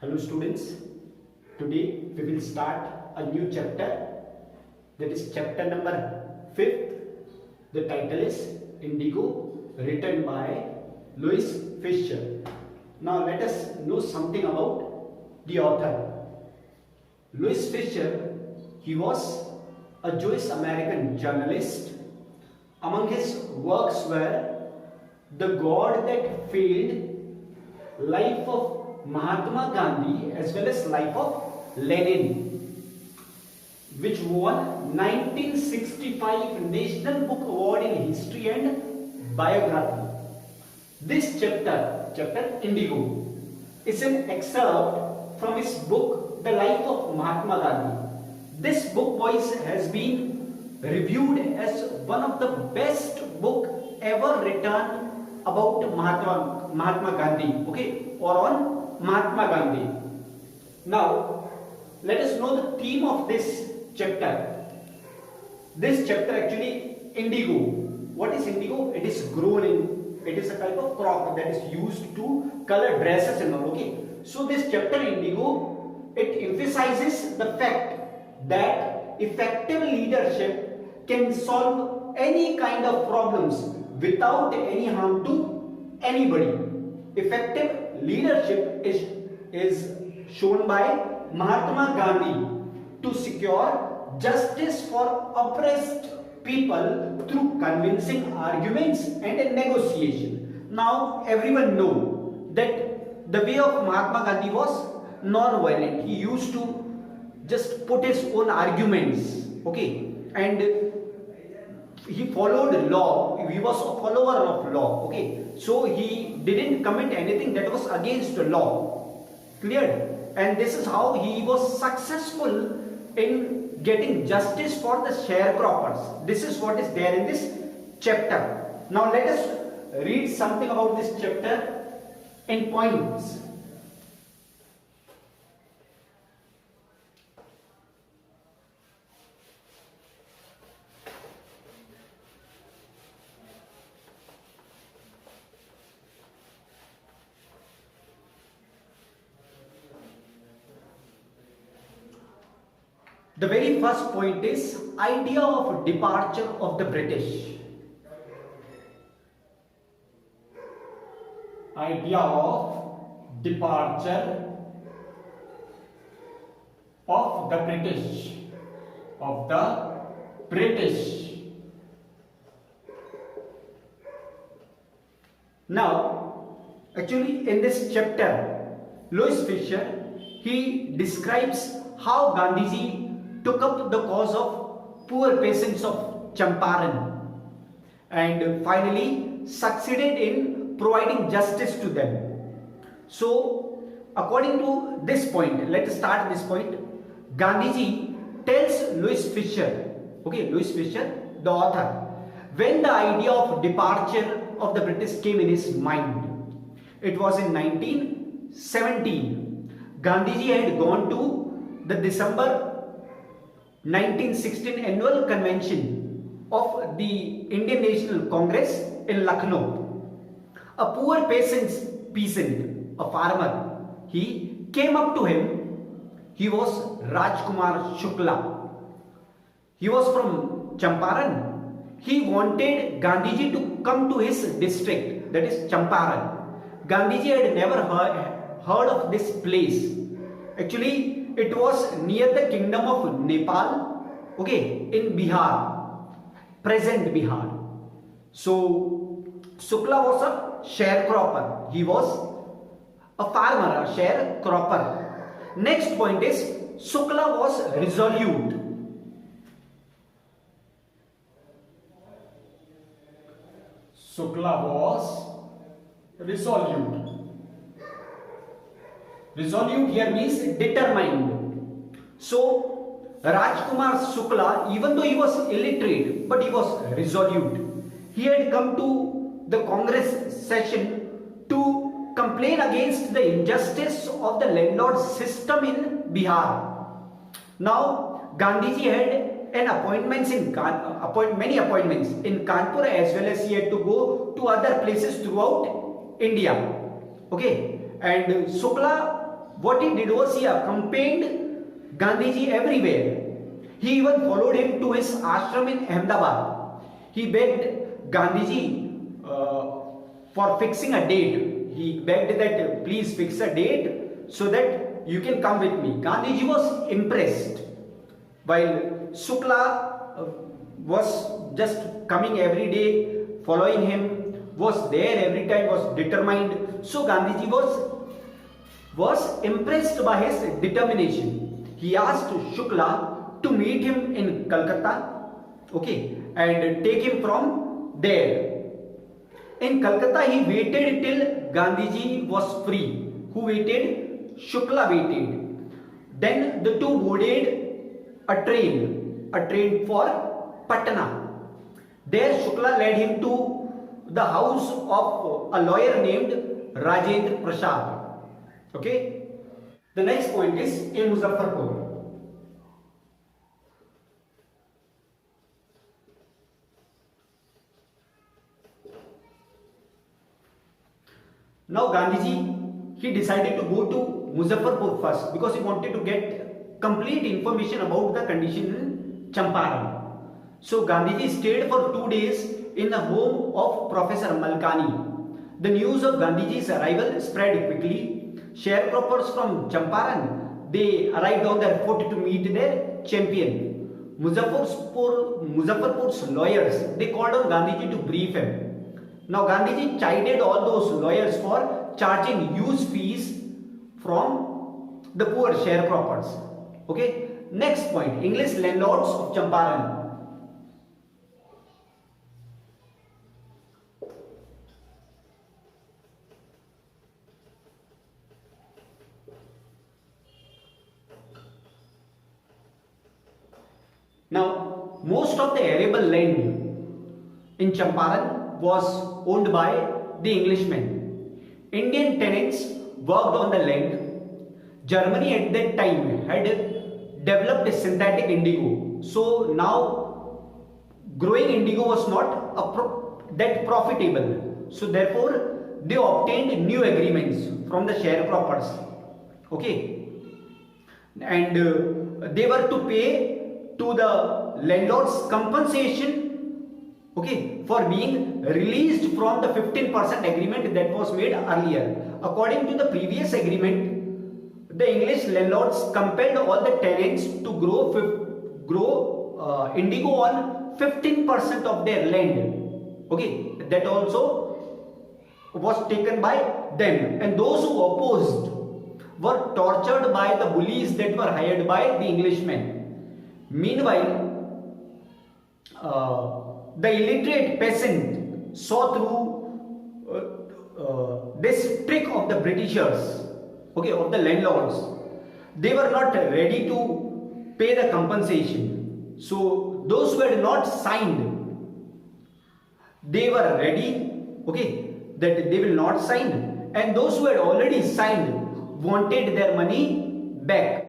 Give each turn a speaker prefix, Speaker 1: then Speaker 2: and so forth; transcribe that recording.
Speaker 1: Hello students, today we will start a new chapter, that is chapter number 5th. The title is Indigo, written by Louis Fisher. Now let us know something about the author. Louis Fisher, he was a Jewish American journalist. Among his works were The God That Failed, Life of Mahatma Gandhi, as well as Life of Lenin, which won 1965 National Book Award in History and Biography. This chapter Indigo, is an excerpt from his book The Life of Mahatma Gandhi. This book, boys, has been reviewed as one of the best book ever written about Mahatma Gandhi, okay, or on Mahatma Gandhi. Now, let us know the theme of this chapter. This chapter actually, indigo. What is indigo? It is grown in, it is a type of crop that is used to color dresses and all, okay. So this chapter indigo, it emphasizes the fact that effective leadership can solve any kind of problems without any harm to anybody. Effective leadership is shown by Mahatma Gandhi to secure justice for oppressed people through convincing arguments and negotiation. Now everyone know that the way of Mahatma Gandhi was non-violent. He used to just put his own arguments, okay, and he followed law. He was a follower of law, okay, so he didn't commit anything that was against the law. Clear? And this is how he was successful in getting justice for the sharecroppers. This is what is there in this chapter. Now let us read something about this chapter in points. The very first point is idea of departure of the British. Idea of departure of the British. Now, actually in this chapter, Louis Fisher, he describes how Gandhiji took up the cause of poor peasants of Champaran and finally succeeded in providing justice to them. So, according to this point, let us start this point. Gandhiji tells Louis Fisher, okay, Louis Fisher, the author, when the idea of departure of the British came in his mind. It was in 1917. Gandhiji had gone to the December 1916 annual convention of the Indian National Congress in Lucknow. A poor peasant, a farmer, he came up to him. He was Rajkumar Shukla. He was from Champaran. He wanted Gandhiji to come to his district, that is Champaran. Gandhiji had never heard of this place. Actually, it was near the kingdom of Nepal, okay, in Bihar, present Bihar. So, Shukla was a sharecropper. He was a farmer, a sharecropper. Next point is, Shukla was resolute. Shukla was resolute. Resolute here means determined. So, Rajkumar Shukla, even though he was illiterate, but he was resolute. He had come to the Congress session to complain against the injustice of the landlord system in Bihar. Now, Gandhiji had many appointments in Kanpur, as well as he had to go to other places throughout India. Okay, and Shukla what he did was he accompanied Gandhiji everywhere. He even followed him to his ashram in Ahmedabad. He begged Gandhiji for fixing a date. He begged that please fix a date so that you can come with me. Gandhiji was impressed. While Shukla was just coming every day, following him, was there every time, was determined. So Gandhiji was impressed by his determination. He asked Shukla to meet him in Calcutta, okay, and take him from there. In Calcutta, he waited till Gandhiji was free. Who waited? Shukla waited. Then the two boarded a train for Patna. There Shukla led him to the house of a lawyer named Rajendra Prasad. Okay. The next point is in Muzaffarpur. Now Gandhiji, he decided to go to Muzaffarpur first because he wanted to get complete information about the condition in Champaran. So Gandhiji stayed for 2 days in the home of Professor Malkani. The news of Gandhiji's arrival spread quickly. Sharecroppers from Champaran, they arrived on their foot to meet their champion. Muzaffarpur's lawyers, they called on Gandhiji to brief him. Now Gandhiji chided all those lawyers for charging huge fees from the poor sharecroppers. Okay. Next point, English landlords of Champaran. Now, most of the arable land in Champaran was owned by the Englishmen. Indian tenants worked on the land. Germany at that time had developed synthetic indigo. So now growing indigo was not that profitable. So therefore they obtained new agreements from the sharecroppers. Okay. And they were to pay to the landlords compensation, okay, for being released from the 15% agreement that was made earlier. According to the previous agreement, the English landlords compelled all the tenants to grow indigo on 15% of their land. Okay, that also was taken by them, and those who opposed were tortured by the bullies that were hired by the Englishmen. Meanwhile, the illiterate peasant saw through this trick of the Britishers, okay, of the landlords. They were not ready to pay the compensation. So those who had not signed, they were ready, okay, that they will not sign, and those who had already signed wanted their money back.